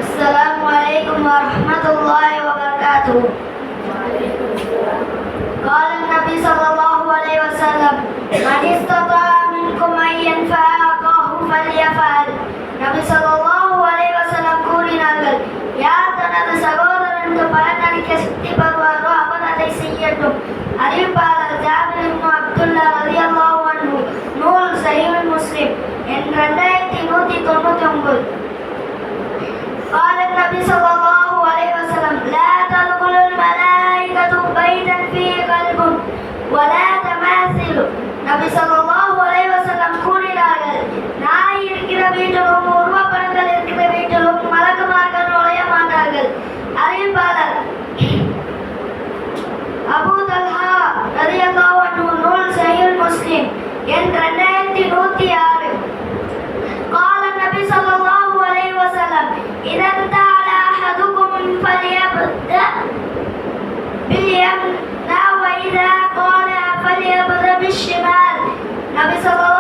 السلام عليكم ورحمة الله وبركاته. قال النبي صلى الله عليه وسلم من استطاع منكم أن ينفع أخاه فليفعل. நபி ஸல்லல்லாஹு அலைஹி வஸல்லம் கூறினார்கள், யார் தனது சகோதரனுக்கு பலனளிக்க சக்தி பெறுவாரோ அவர் அதை செய்யட்டும். அறிவிப்பாளர் ஜாபிர் இப்னு அப்துல்லா ரலியல்லாஹு அன்ஹு, நூல் சஹீஹ் முஸ்லிம் எண் 2199. قال النبي صلى الله عليه وسلم لا تدخل الملائكة بيتا فيه قلب ولا تماثيل. நபி ஸல்லல்லாஹு அலைஹி வஸல்லம் கூறினார்கள், நாய் இருக்கிற வீட்டிலும் உருவப்படங்கள் இருக்கிற வீட்டிலும் மலக்குமார்கள் நுழைய மாட்டார்கள். அறிவிப்பாளர் அபூ தல்ஹா ரலியல்லாஹு அன்ஹு, நூல் சஹீஹ் முஸ்லிம் எண் 2106. قال النبي صلى الله عليه وسلم إذا انتهى أحدكم فليبدأ باليمنى وإذا قال فليبدأ بالشمال. நபி ஸல்லல்லாஹு